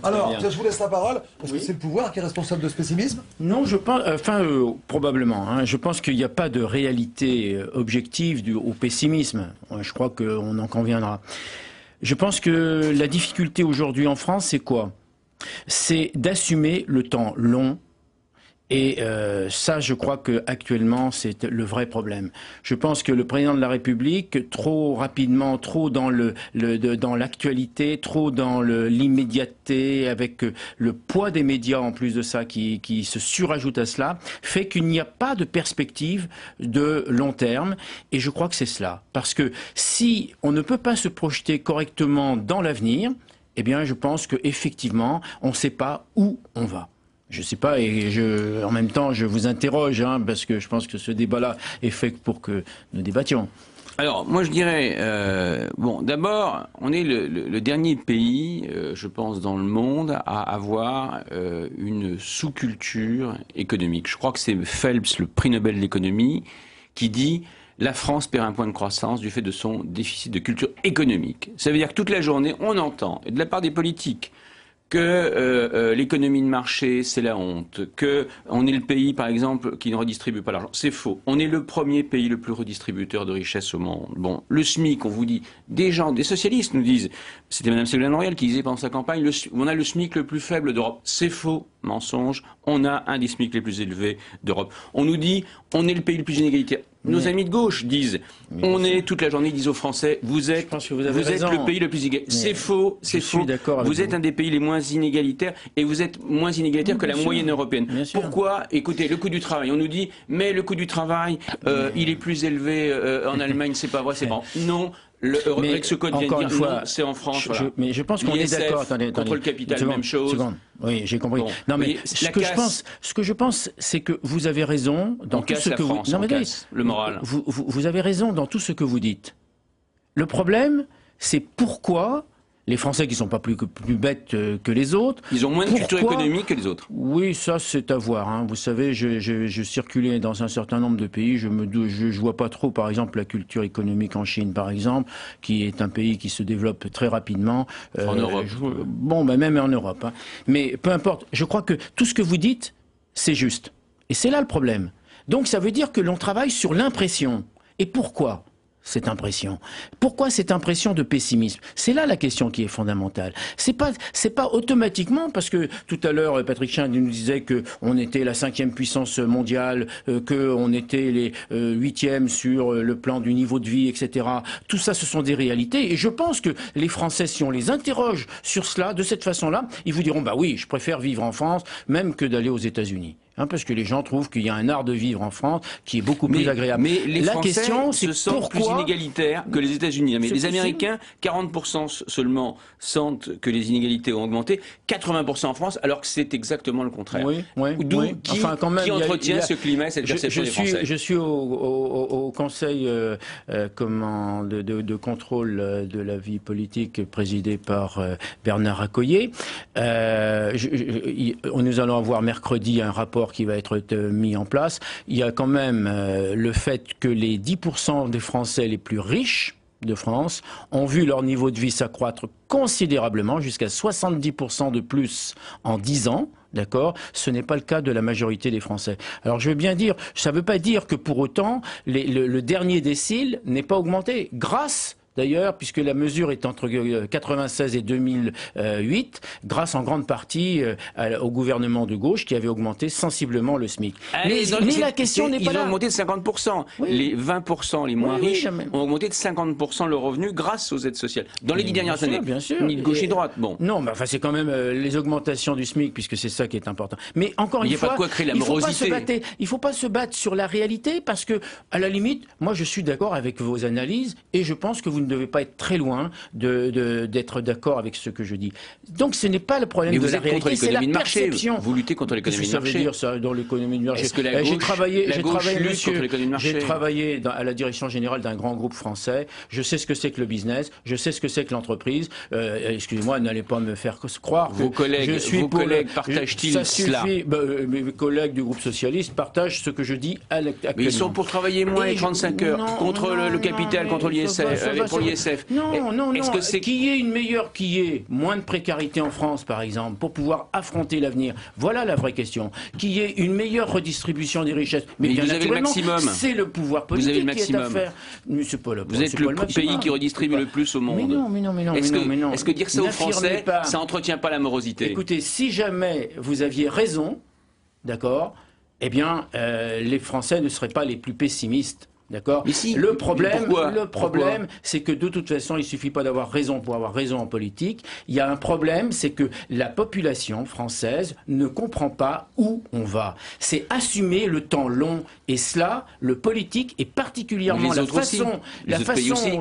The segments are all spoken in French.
Alors, je vous laisse la parole, parce que c'est le pouvoir qui est responsable de ce pessimisme. Non, je pense, probablement. Hein, je pense qu'il n'y a pas de réalité objective au pessimisme. Je crois qu'on en conviendra. Je pense que la difficulté aujourd'hui en France, c'est quoi? C'est d'assumer le temps long. Et ça, je crois que actuellement, c'est le vrai problème. Je pense que le président de la République, trop rapidement, trop dans dans l'actualité, trop dans l'immédiateté, avec le poids des médias en plus de ça qui se surajoute à cela, fait qu'il n'y a pas de perspective de long terme. Et je crois que c'est cela. Parce que si on ne peut pas se projeter correctement dans l'avenir, eh bien, je pense qu'effectivement, on ne sait pas où on va. Je ne sais pas, et en même temps, je vous interroge, hein, parce que je pense que ce débat-là est fait pour que nous débattions. Alors, moi je dirais, bon, d'abord, on est le dernier pays, je pense, dans le monde à avoir une sous-culture économique. Je crois que c'est Phelps, le prix Nobel de l'économie, qui dit « La France perd un point de croissance du fait de son déficit de culture économique ». Ça veut dire que toute la journée, on entend, et de la part des politiques, que l'économie de marché, c'est la honte, que on est le pays, par exemple, qui ne redistribue pas l'argent. C'est faux. On est le premier pays le plus redistributeur de richesse au monde. Bon, le SMIC, on vous dit, des socialistes nous disent, c'était Mme Ségolène Royal qui disait pendant sa campagne, on a le SMIC le plus faible d'Europe. C'est faux, mensonge. On a un des SMIC les plus élevés d'Europe. On nous dit, on est le pays le plus inégalitaire. Nos amis de gauche disent, on est toute la journée, ils disent aux Français, vous êtes le pays le plus inégalitaire. C'est faux, c'est faux. Vous êtes un des pays les moins inégalitaires et vous êtes moins inégalitaire que la moyenne européenne. Pourquoi? Écoutez, le coût du travail, on nous dit, mais le coût du travail, il est plus élevé en Allemagne, c'est pas vrai, c'est bon. Non. Ce code vient de dire non, c'est en France. Mais je pense qu'on est d'accord. Contre le capital, même chose. Oui, j'ai compris. Bon, non, mais ce que je pense, c'est que vous avez raison dans tout ce que vous dites. Non, mais le moral. Vous avez raison dans tout ce que vous dites. Le problème, c'est pourquoi les Français qui ne sont pas plus bêtes que les autres. Ils ont moins de culture économique que les autres. Oui, ça c'est à voir. Hein. Vous savez, je circulais dans un certain nombre de pays. Je vois pas trop, par exemple, la culture économique en Chine, par exemple, qui est un pays qui se développe très rapidement. En Europe. Bon, ben même en Europe. Hein. Mais peu importe. Je crois que tout ce que vous dites, c'est juste. Et c'est là le problème. Donc ça veut dire que l'on travaille sur l'impression. Et pourquoi ? Cette impression. Pourquoi cette impression de pessimisme? C'est là la question qui est fondamentale. C'est pas automatiquement parce que tout à l'heure Patrick Chin nous disait que on était la 5e puissance mondiale, que on était les 8e sur le plan du niveau de vie, etc. Tout ça, ce sont des réalités. Et je pense que les Français, si on les interroge sur cela, de cette façon-là, ils vous diront bah oui, je préfère vivre en France même que d'aller aux États-Unis. Hein, parce que les gens trouvent qu'il y a un art de vivre en France qui est beaucoup plus agréable. Mais les Français se sentent plus inégalitaires que les États-Unis. Mais les Américains, 40% seulement sentent que les inégalités ont augmenté, 80% en France, alors que c'est exactement le contraire. Qui entretient ce climat et cette perception des Français? Je suis au Conseil de contrôle de la vie politique présidé par Bernard Accoyer. Nous allons avoir mercredi un rapport qui va être mis en place. Il y a quand même le fait que les 10% des Français les plus riches de France ont vu leur niveau de vie s'accroître considérablement, jusqu'à 70% de plus en 10 ans. D'accord? Ce n'est pas le cas de la majorité des Français. Alors je veux bien dire, ça ne veut pas dire que pour autant le dernier décile n'est pas augmenté. Grâce d'ailleurs, puisque la mesure est entre 1996 et 2008, grâce en grande partie au gouvernement de gauche qui avait augmenté sensiblement le SMIC. Mais la question n'est pas là. Ils ont augmenté de 50%. Oui. Les 20% les moins riches ont augmenté de 50% le revenu grâce aux aides sociales. Dans les 10 dernières années, bien sûr. Ni de gauche ni de droite. Bon. Non, mais enfin c'est quand même les augmentations du SMIC, puisque c'est ça qui est important. Mais encore une fois, il n'y a pas de quoi créer la morosité. Il ne faut pas se battre sur la réalité, parce que, à la limite, moi je suis d'accord avec vos analyses, et je pense que vous ne devez pas être très loin d'être d'accord avec ce que je dis. Donc ce n'est pas le problème de la réalité, c'est la perception. Vous luttez contre l'économie de marché. Qu'est-ce que ça veut dire ça, dans l'économie de marché? Est-ce que la gauche, j'ai travaillé à la direction générale d'un grand groupe français. Je sais ce que c'est que le business, je sais ce que c'est que l'entreprise. Excusez-moi, n'allez pas me faire croire que vos collègues partagent-ils cela? Mes collègues du groupe socialiste partagent ce que je dis actuellement. Mais ils sont pour travailler moins les 35 heures, contre le capital, contre l'ISF, pour l'ISF. Non. Est-ce que c'est qu'il y ait moins de précarité en France, par exemple, pour pouvoir affronter l'avenir? Voilà la vraie question. Qu'il y ait une meilleure redistribution des richesses. Mais bien vous avez le maximum. C'est le pouvoir politique qui est à faire. Mais c'est pas vous êtes le pays qui redistribue le plus au monde. Mais non. Est-ce que dire ça aux Français, ça entretient pas la morosité? Écoutez, si jamais vous aviez raison, d'accord, eh bien, les Français ne seraient pas les plus pessimistes. D'accord. Si, le problème, c'est que de toute façon, il suffit pas d'avoir raison pour avoir raison en politique. Il y a un problème, c'est que la population française ne comprend pas où on va. C'est assumer le temps long. Et cela, le politique, et particulièrement la façon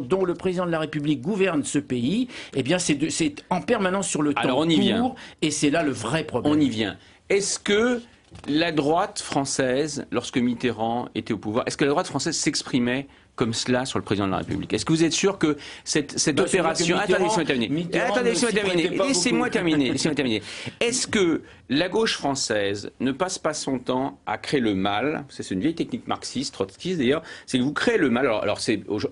dont le président de la République gouverne ce pays, eh bien, c'est en permanence sur le temps court. Et c'est là le vrai problème. On y vient. Est-ce que la droite française, lorsque Mitterrand était au pouvoir, est-ce que la droite française s'exprimait comme cela sur le président de la République? Est-ce que vous êtes sûr que cette opération... Attendez, laissez-moi terminer. Est-ce que la gauche française ne passe pas son temps à créer le mal? C'est une vieille technique marxiste, trotskiste d'ailleurs, c'est que vous créez le mal. Alors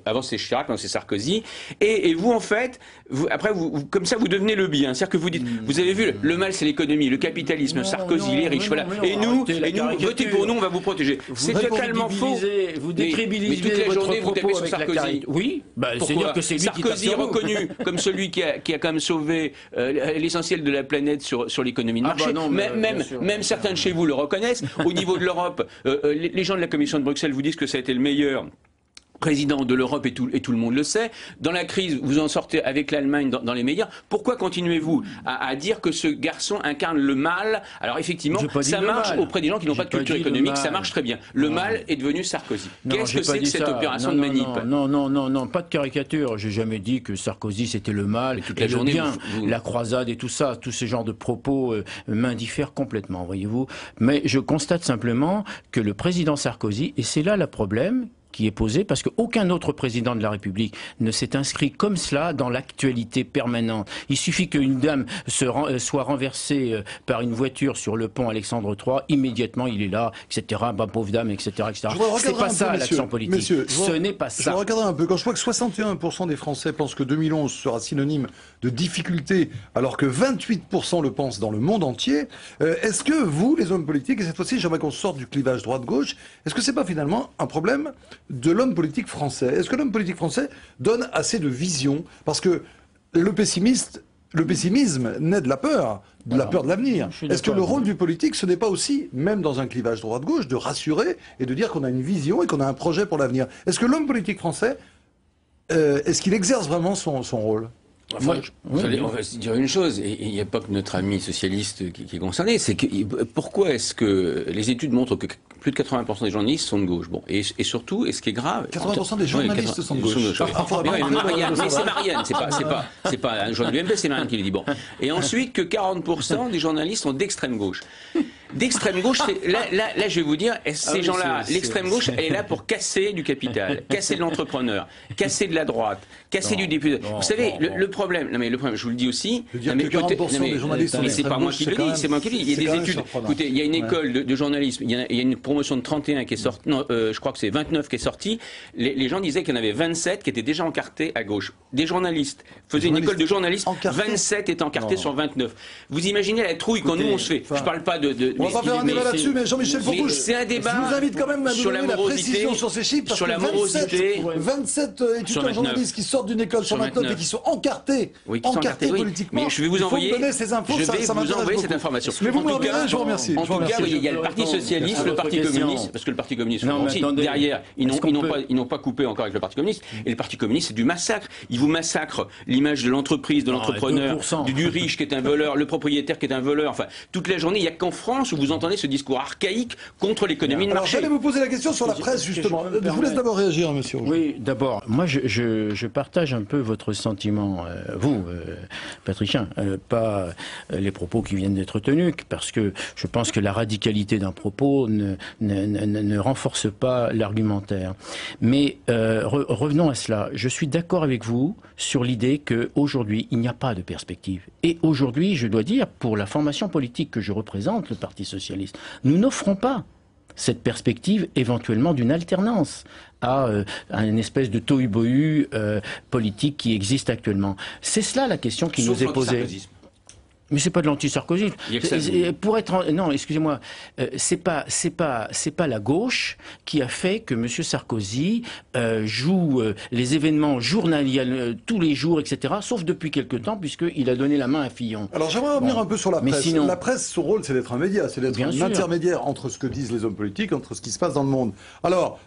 avant c'est Chirac, maintenant c'est Sarkozy, et vous en fait, après comme ça vous devenez le bien. C'est-à-dire que vous dites, vous avez vu, le mal c'est l'économie, le capitalisme, Sarkozy, les riches, voilà. Et nous, votez pour nous, on va vous protéger. C'est totalement faux. Vous décrédibilisez toute la journée, vous tapez sur Sarkozy. Oui, c'est-à-dire que c'est lui Sarkozy est reconnu comme celui qui a quand même sauvé l'essentiel de la planète sur l'économie de marché. Même certains de chez vous le reconnaissent. Au niveau de l'Europe, les gens de la Commission de Bruxelles vous disent que ça a été le meilleur président de l'Europe et tout le monde le sait. Dans la crise, vous en sortez avec l'Allemagne dans les médias. Pourquoi continuez-vous à dire que ce garçon incarne le mal? Alors effectivement, ça marche auprès des gens qui n'ont pas de culture économique, ça marche très bien. Le mal est devenu Sarkozy. Qu'est-ce que c'est que cette opération de manip? Non, pas de caricature. J'ai jamais dit que Sarkozy c'était le mal, toute la journée, le bien, la croisade et tout ça. Tous ces genres de propos m'indiffèrent complètement, voyez-vous. Mais je constate simplement que le président Sarkozy, et c'est là le problème, qui est posé parce qu'aucun autre président de la République ne s'est inscrit comme cela dans l'actualité permanente. Il suffit qu'une dame soit renversée par une voiture sur le pont Alexandre III, immédiatement il est là, etc. Bah, pauvre dame, etc. C'est pas ça l'action politique. Ce n'est pas ça. Je regarde un peu. Quand je vois que 61% des Français pensent que 2011 sera synonyme de difficulté, alors que 28% le pensent dans le monde entier, est-ce que vous, les hommes politiques, et cette fois-ci j'aimerais qu'on sorte du clivage droite-gauche, est-ce que c'est pas finalement un problème de l'homme politique français? Est-ce que l'homme politique français donne assez de vision? Parce que le pessimisme naît de la peur de l'avenir. Est-ce que le rôle du politique, ce n'est pas aussi, même dans un clivage droite-gauche, de rassurer et de dire qu'on a une vision et qu'on a un projet pour l'avenir? Est-ce que l'homme politique français, est-ce qu'il exerce vraiment son rôle? Enfin, on va se dire une chose, et il n'y a pas que notre ami socialiste qui est concerné, c'est que pourquoi est-ce que les études montrent que plus de 80% des journalistes sont de gauche? Bon, et surtout, et ce qui est grave... 80% des journalistes sont de gauche. Mais c'est Marianne, c'est pas un journal du MP, c'est Marianne qui le dit. Bon. Et ensuite, que 40% des journalistes sont d'extrême gauche. D'extrême gauche, là, je vais vous dire, ces gens-là, l'extrême gauche, elle est là pour casser du capital, casser de l'entrepreneur, casser de la droite, casser du député. Vous savez, le problème, je vous le dis aussi, mais c'est pas moi qui le dis, c'est moi qui le dis. Il y a des études. Écoutez, il y a une école de journalisme, il y a une promotion de 31 qui est sortie, non, je crois que c'est 29 qui est sortie. Les gens disaient qu'il y en avait 27 qui étaient déjà encartés à gauche. Des journalistes faisaient une école de journalisme, 27 étaient encartés sur 29. Vous imaginez la trouille quand nous on se fait. Je parle pas de on va pas faire un débat là-dessus, mais Jean-Michel Fourcouche, c'est un débat. Je vous invite quand même à nous donner la précision sur ces chiffres, parce sur que la morosité, 27 étudiants journalistes qui sortent d'une école sur 29 et qui sont encartés, politiquement. Mais je vais vous envoyer. Ces infos, je vais vous envoyer cette information. Mais vous m'enverrez, je vous remercie. En tout cas, il y a le Parti socialiste, le Parti communiste, parce que le Parti communiste aussi derrière, ils n'ont pas coupé encore avec le Parti communiste. Et le Parti communiste, c'est du massacre. Ils vous massacrent l'image de l'entreprise, de l'entrepreneur, du riche qui est un voleur, le propriétaire qui est un voleur. Enfin, toute la journée, il n'y a qu'en France où vous entendez ce discours archaïque contre l'économie de marché. Alors, j'allais vous poser la question sur la presse, justement. Je vous laisse d'abord réagir, monsieur. Oui, d'abord, moi, je partage un peu votre sentiment, vous, Patricien, pas les propos qui viennent d'être tenus, parce que je pense que la radicalité d'un propos ne renforce pas l'argumentaire. Mais revenons à cela. Je suis d'accord avec vous sur l'idée qu'aujourd'hui, il n'y a pas de perspective. Et aujourd'hui, je dois dire, pour la formation politique que je représente, le Parti socialiste, nous n'offrons pas cette perspective éventuellement d'une alternance à une espèce de tohu-bohu politique qui existe actuellement. C'est cela la question qui nous est posée. Mais c'est pas de l'anti-sarkozisme. Pour être non, excusez-moi, c'est pas la gauche qui a fait que Monsieur Sarkozy joue les événements journaliers tous les jours, etc. Sauf depuis quelque temps, puisqu'il a donné la main à Fillon. Alors j'aimerais revenir un peu sur la presse. Sinon... La presse, son rôle, c'est d'être un média, c'est d'être un intermédiaire entre ce que disent les hommes politiques, entre ce qui se passe dans le monde. Alors,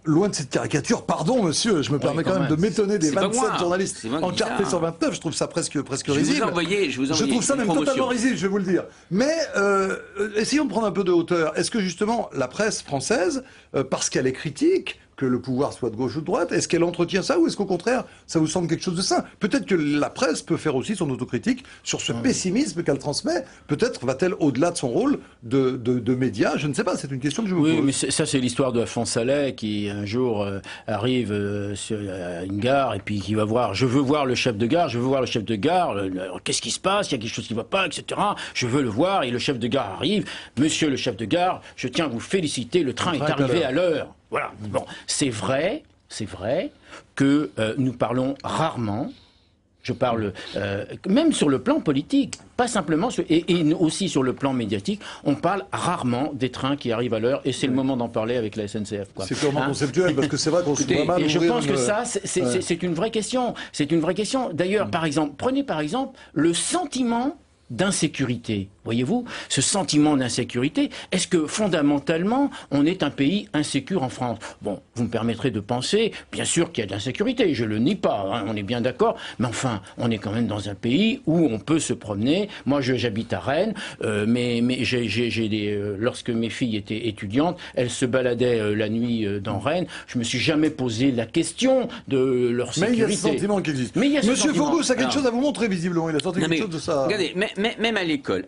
loin de cette caricature, pardon, monsieur, je me permets quand même de m'étonner des 27 journalistes encartés sur 29. Je trouve ça presque risible. Je trouve ça même totalement risible, je vais vous le dire. Mais essayons de prendre un peu de hauteur. Est-ce que justement la presse française, parce qu'elle est critique, que le pouvoir soit de gauche ou de droite, est-ce qu'elle entretient ça ou est-ce qu'au contraire ça vous semble quelque chose de sain? Peut-être que la presse peut faire aussi son autocritique sur ce pessimisme qu'elle transmet. Peut-être va-t-elle au-delà de son rôle de média. Je ne sais pas, c'est une question que je vous pose. Oui, mais ça c'est l'histoire de Alphonse Allais qui un jour arrive à une gare et puis qui va voir, je veux voir le chef de gare, je veux voir le chef de gare, qu'est-ce qui se passe, il y a quelque chose qui ne va pas, etc. Je veux le voir et le chef de gare arrive. Monsieur le chef de gare, je tiens à vous féliciter, le train est arrivé à l'heure. Voilà. Bon, c'est vrai que nous parlons rarement. Je parle même sur le plan politique, pas simplement et aussi sur le plan médiatique, on parle rarement des trains qui arrivent à l'heure et c'est le moment d'en parler avec la SNCF. C'est purement conceptuel parce que c'est vrai qu'on se voit mal. Et je pense que ça, c'est une vraie question. C'est une vraie question. D'ailleurs, prenez par exemple le sentiment d'insécurité. Voyez-vous, ce sentiment d'insécurité, est-ce que fondamentalement, on est un pays insécure en France? Bon, vous me permettrez de penser, bien sûr qu'il y a de l'insécurité, je le nie pas, hein, on est bien d'accord, mais enfin, on est quand même dans un pays où on peut se promener. Moi, j'habite à Rennes, mais lorsque mes filles étaient étudiantes, elles se baladaient la nuit dans Rennes. Je me suis jamais posé la question de leur sécurité. Mais il y a ce sentiment qui existe. Monsieur Fourgousse a quelque chose à vous montrer, visiblement. Il a sorti quelque chose de ça. Regardez, même à l'école.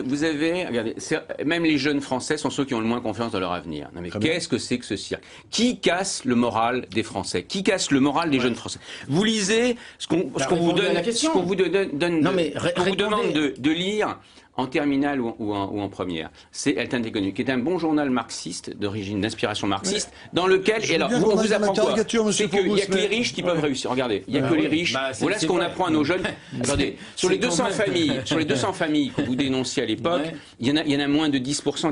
Vous avez, regardez, même les jeunes Français sont ceux qui ont le moins confiance dans leur avenir. Non mais qu'est-ce que c'est que ce cirque? Qui casse le moral des Français? Qui casse le moral des jeunes Français? Vous lisez ce qu'on vous demande de lire en terminale ou en première. C'est Alternative économique, qui est un bon journal marxiste, d'inspiration marxiste, dans lequel... Et alors, on vous apprend quoi? C'est qu'il n'y a que les riches qui peuvent réussir. Regardez, il n'y a que les riches. Voilà ce qu'on apprend à nos jeunes. Regardez, sur les 200 familles que vous dénonciez à l'époque, il y en a moins de 10%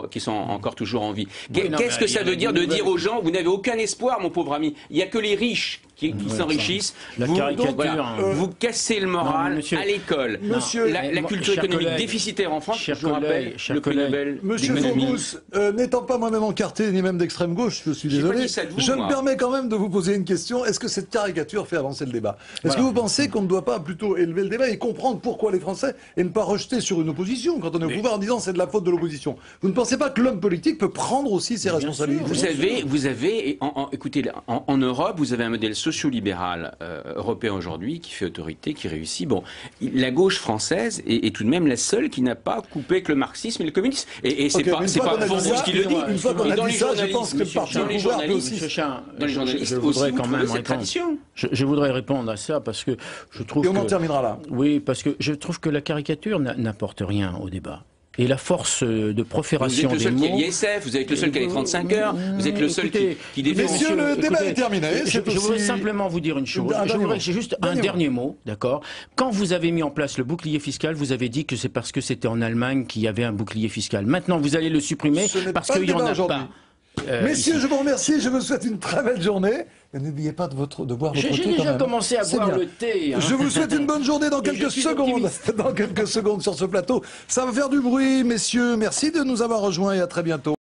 qui sont encore toujours en vie. Qu'est-ce que ça veut dire de dire aux gens, vous n'avez aucun espoir, mon pauvre ami, il n'y a que les riches qui s'enrichissent. Vous cassez le moral à l'école. La culture économique déficitaire en France, je vous rappelle, le prix Nobel. Monsieur Fourgousse, n'étant pas moi-même encarté, ni même d'extrême gauche, je suis désolé, je me permets quand même de vous poser une question. Est-ce que cette caricature fait avancer le débat? Est-ce que vous pensez qu'on ne doit pas plutôt élever le débat et comprendre pourquoi les Français et ne pas rejeter sur une opposition quand on est au pouvoir en disant c'est de la faute de l'opposition? Vous ne pensez pas que l'homme politique peut prendre aussi ses responsabilités? Vous avez, écoutez, en Europe, vous avez un modèle socio-libéral européen aujourd'hui qui fait autorité, qui réussit. Bon, la gauche française est tout de même la seule qui n'a pas coupé avec le marxisme et le communisme. Et c'est pas Fourgousse qui le dit. Une fois qu'on a dit ça, je pense que le parti au pouvoir peut aussi... Dans les journalistes aussi, quand même cette tradition. Je voudrais répondre à ça parce que je trouve et on en terminera là. Oui, parce que je trouve que la caricature n'apporte rien au débat. Et la force de profération des mots... Vous êtes le seul qui a l'ISF, vous êtes le seul qui a les 35 heures, vous êtes le seul qui défend... Messieurs, le débat est terminé. Je voudrais simplement vous dire une chose. J'ai juste un dernier mot, d'accord? Quand vous avez mis en place le bouclier fiscal, vous avez dit que c'est parce que c'était en Allemagne qu'il y avait un bouclier fiscal. Maintenant, vous allez le supprimer parce qu'il n'y en a pas. Messieurs, je vous remercie, je vous souhaite une très belle journée. Et n'oubliez pas de boire votre thé. J'ai déjà commencé à boire le thé. Hein. Je vous souhaite une bonne journée dans quelques secondes. Dans quelques secondes sur ce plateau. Ça va faire du bruit, messieurs. Merci de nous avoir rejoints et à très bientôt.